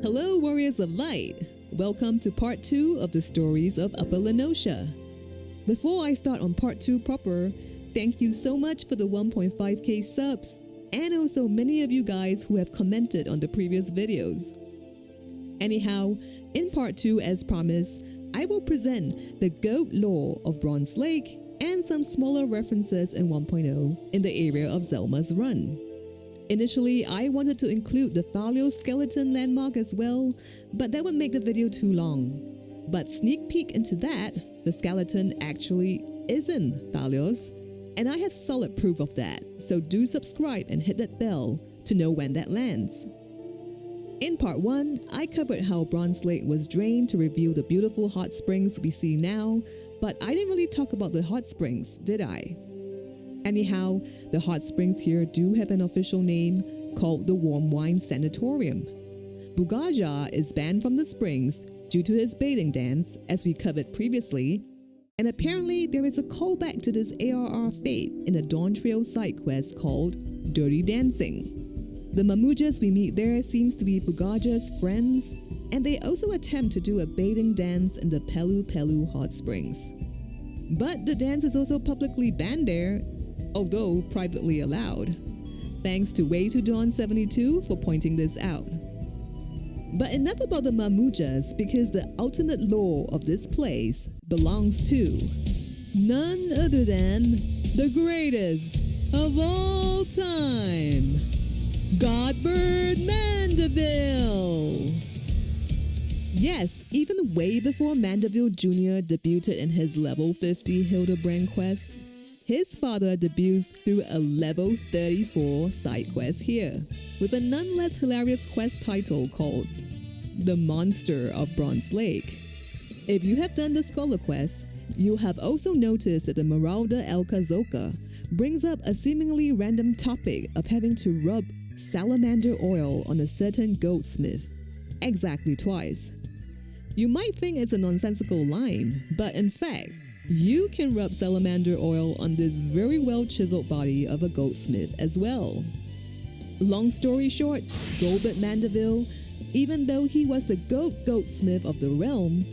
Hello, Warriors of Light! Welcome to part 2 of the stories of Upper Noscea. Before I start on part 2 proper, thank you so much for the 1.5k subs, and also many of you guys who have commented on the previous videos. Anyhow, in part 2 as promised, I will present the goat lore of Bronze Lake and some smaller references in 1.0 in the area of Zelma's run. Initially, I wanted to include the Thalio's skeleton landmark as well, but that would make the video too long. But sneak peek into that, the skeleton actually isn't Thalio's, and I have solid proof of that, so do subscribe and hit that bell to know when that lands. In part 1, I covered how Bronze Lake was drained to reveal the beautiful hot springs we see now, but I didn't really talk about the hot springs, did I? Anyhow, the hot springs here do have an official name called the Warmwine Sanitorium. Bugaja is banned from the springs due to his bathing dance, as we covered previously, and apparently there is a callback to this ARR fate in a Dawn Trail side quest called Dirty Dancing. The Mamool Jas we meet there seems to be Bugaja's friends, and they also attempt to do a bathing dance in the Pelu Pelu hot springs. But the dance is also publicly banned there, although privately allowed. Thanks to Way to Dawn 72 for pointing this out. But enough about the Mamool Jas, because the ultimate lore of this place belongs to none other than the greatest of all time, Godbert Manderville! Yes, even way before Manderville Jr. debuted in his level 50 Hildibrand quest, his father debuts through a level 34 side quest here, with a none less hilarious quest title called The Monster of Bronze Lake. If you have done the Scholar quest, you'll have also noticed that the Marauder El Kazoka brings up a seemingly random topic of having to rub salamander oil on a certain goldsmith, exactly twice. You might think it's a nonsensical line, but in fact, you can rub salamander oil on this very well chiseled body of a goldsmith as well. Long story short, Goldsmith Manderville, even though he was the goldsmith of the realm,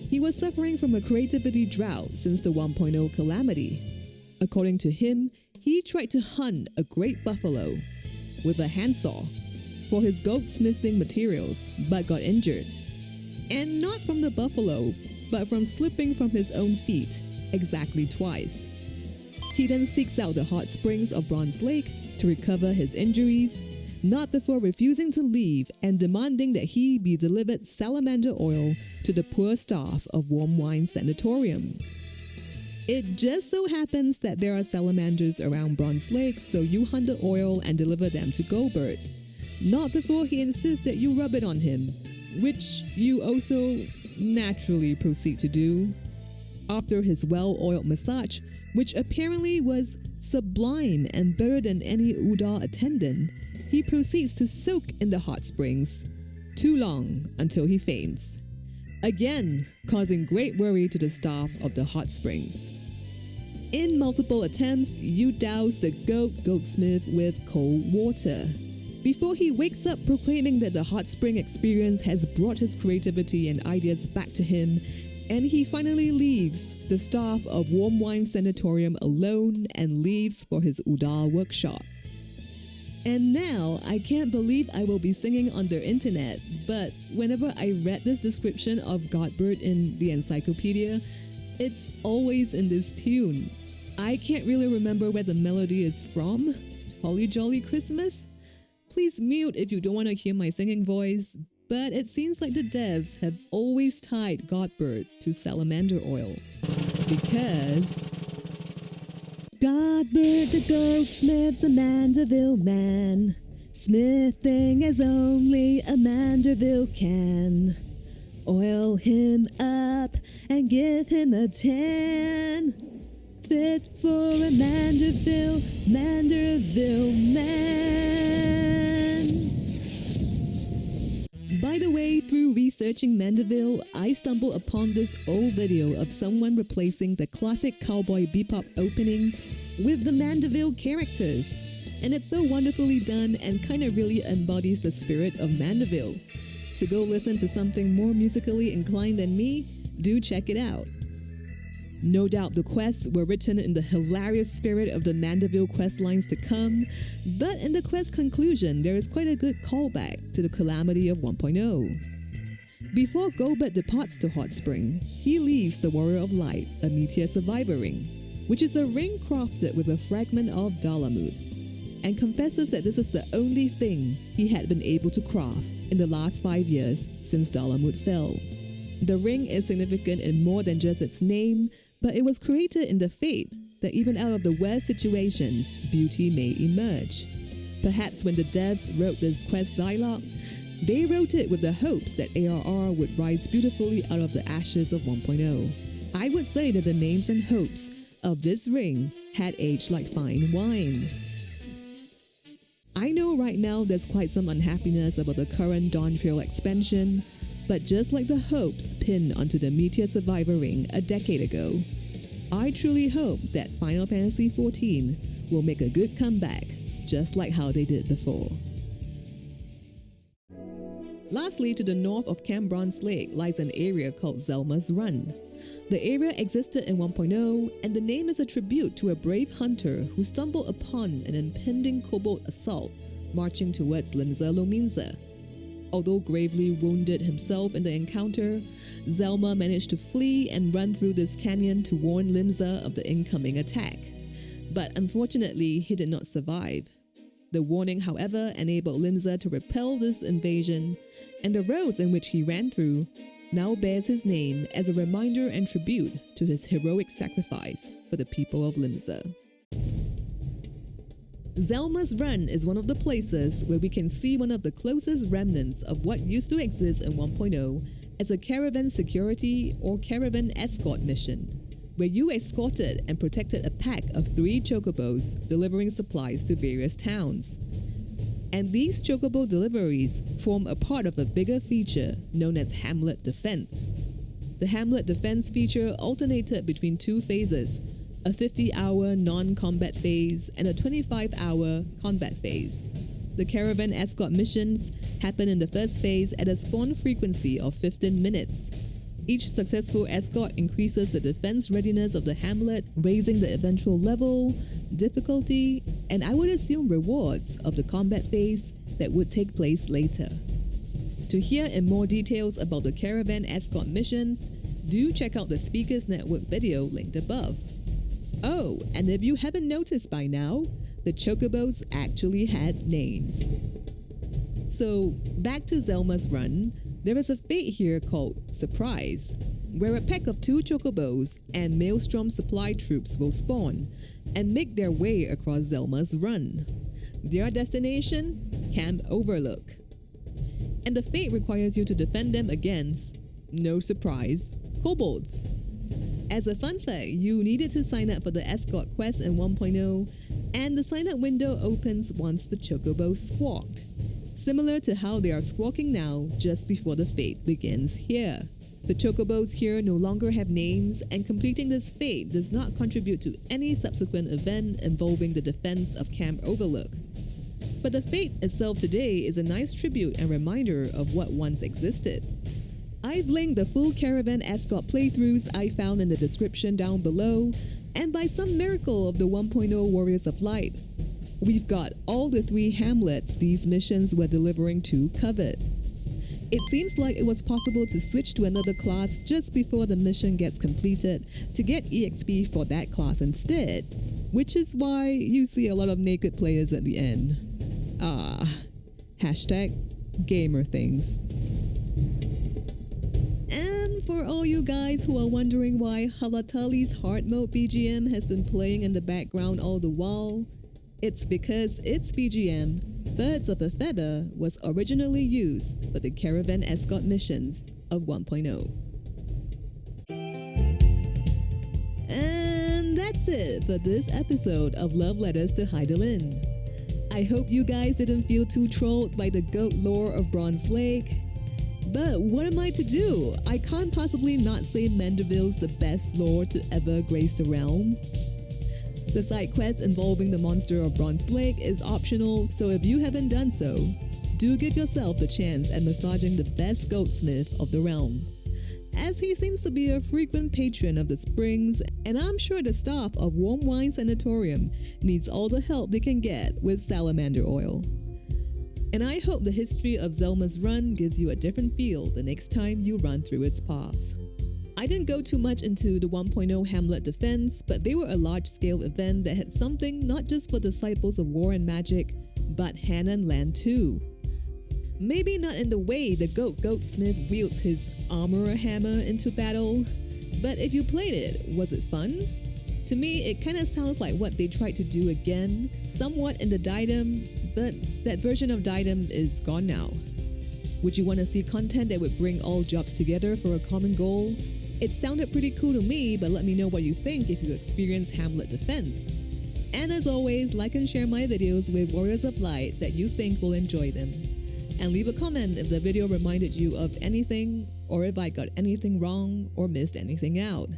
he was suffering from a creativity drought since the 1.0 Calamity. According to him, he tried to hunt a great buffalo with a handsaw for his goldsmithing materials, but got injured. And not from the buffalo, but from slipping from his own feet, exactly twice. He then seeks out the hot springs of Bronze Lake to recover his injuries, not before refusing to leave and demanding that he be delivered salamander oil to the poor staff of Warmwine Sanitorium. It just so happens that there are salamanders around Bronze Lake, so you hunt the oil and deliver them to Goldsmith, not before he insists that you rub it on him, which you also naturally proceed to do. After his well-oiled massage, which apparently was sublime and better than any Uda attendant, he proceeds to soak in the hot springs, too long until he faints, again causing great worry to the staff of the hot springs. In multiple attempts, you douse the goldsmith with cold water, before he wakes up proclaiming that the hot spring experience has brought his creativity and ideas back to him, and he finally leaves the staff of Warmwine Sanatorium alone and leaves for his Uda workshop. And now, I can't believe I will be singing on their internet, but whenever I read this description of Godbert in the encyclopedia, it's always in this tune. I can't really remember where the melody is from. Holly Jolly Christmas? Please mute if you don't want to hear my singing voice, but it seems like the devs have always tied Godbert to salamander oil. Because Godbert the goldsmith's a Manderville man, smithing as only a Manderville can. Oil him up and give him a tan, fit for a Manderville man. By the way, through researching Manderville, I stumbled upon this old video of someone replacing the classic Cowboy Bebop opening with the Manderville characters. And it's so wonderfully done and kinda really embodies the spirit of Manderville. to go listen to something more musically inclined than me, do check it out. No doubt the quests were written in the hilarious spirit of the Manderville quest lines to come, but in the quest conclusion, there is quite a good callback to the Calamity of 1.0. Before Godbert departs to Hot Spring, he leaves the Warrior of Light a Meteor Survivor ring, which is a ring crafted with a fragment of Dalamut, and confesses that this is the only thing he had been able to craft in the last 5 years since Dalamut fell. The ring is significant in more than just its name, but it was created in the faith that even out of the worst situations, beauty may emerge. Perhaps when the devs wrote this quest dialogue, they wrote it with the hopes that ARR would rise beautifully out of the ashes of 1.0. I would say that the names and hopes of this ring had aged like fine wine. I know right now there's quite some unhappiness about the current Dawn Trail expansion, but just like the hopes pinned onto the Meteor Survivor ring a decade ago, I truly hope that Final Fantasy XIV will make a good comeback, just like how they did before. Lastly, to the north of Camp Bronze Lake lies an area called Zelma's Run. The area existed in 1.0, and the name is a tribute to a brave hunter who stumbled upon an impending kobold assault marching towards Limsa Lominsa. Although gravely wounded himself in the encounter, Zelma managed to flee and run through this canyon to warn Limsa of the incoming attack. But unfortunately, he did not survive. The warning, however, enabled Limsa to repel this invasion, and the roads in which he ran through now bears his name as a reminder and tribute to his heroic sacrifice for the people of Limsa. Zelma's Run is one of the places where we can see one of the closest remnants of what used to exist in 1.0 as a caravan security or caravan escort mission, where you escorted and protected a pack of 3 chocobos delivering supplies to various towns. And these chocobo deliveries form a part of a bigger feature known as Hamlet Defense. The Hamlet Defense feature alternated between 2 phases, a 50-hour non-combat phase and a 25-hour combat phase. The caravan escort missions happen in the first phase at a spawn frequency of 15 minutes. Each successful escort increases the defense readiness of the hamlet, raising the eventual level, difficulty, and I would assume rewards of the combat phase that would take place later. To hear in more details about the caravan escort missions, do check out the Speakers Network video linked above. Oh, and if you haven't noticed by now, the chocobos actually had names. So, back to Zelma's Run, there is a fate here called Surprise, where a pack of 2 chocobos and Maelstrom supply troops will spawn and make their way across Zelma's Run. Their destination? Camp Overlook. And the fate requires you to defend them against, no surprise, kobolds. As a fun fact, you needed to sign up for the escort quest in 1.0, and the sign-up window opens once the chocobos squawked, similar to how they are squawking now just before the fate begins here. The chocobos here no longer have names, and completing this fate does not contribute to any subsequent event involving the defense of Camp Overlook. But the fate itself today is a nice tribute and reminder of what once existed. I've linked the full caravan escort playthroughs I found in the description down below, and by some miracle of the 1.0 Warriors of Light, we've got all the 3 hamlets these missions were delivering to covered. It seems like it was possible to switch to another class just before the mission gets completed to get EXP for that class instead, which is why you see a lot of naked players at the end. Gamer things. And for all you guys who are wondering why Halatali's hard mode BGM has been playing in the background all the while, it's because its BGM, Birds of a Feather, was originally used for the caravan escort missions of 1.0. And that's it for this episode of Love Letters to Hildibrand. I hope you guys didn't feel too trolled by the goat lore of Bronze Lake. But what am I to do? I can't possibly not say Manderville's the best lore to ever grace the realm. The side quest involving the monster of Bronze Lake is optional, so if you haven't done so, do give yourself the chance at massaging the best Goldsmith of the realm, as he seems to be a frequent patron of the springs, and I'm sure the staff of Warmwine Sanitorium needs all the help they can get with salamander oil. And I hope the history of Zelma's run gives you a different feel the next time you run through its paths. I didn't go too much into the 1.0 Hamlet defense, but they were a large-scale event that had something not just for disciples of war and magic, but HANEN land too. Maybe not in the way the Goldsmith wields his armor hammer into battle, but if you played it, was it fun? To me, it kind of sounds like what they tried to do again, somewhat in the Diadem, but that version of Diadem is gone now. Would you want to see content that would bring all jobs together for a common goal? It sounded pretty cool to me, but let me know what you think if you experience Hamlet defense. And as always, like and share my videos with Warriors of Light that you think will enjoy them. And leave a comment if the video reminded you of anything, or if I got anything wrong or missed anything out.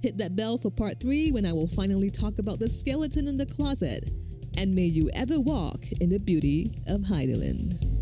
Hit that bell for part 3 when I will finally talk about the skeleton in the closet. And may you ever walk in the beauty of Heidelin.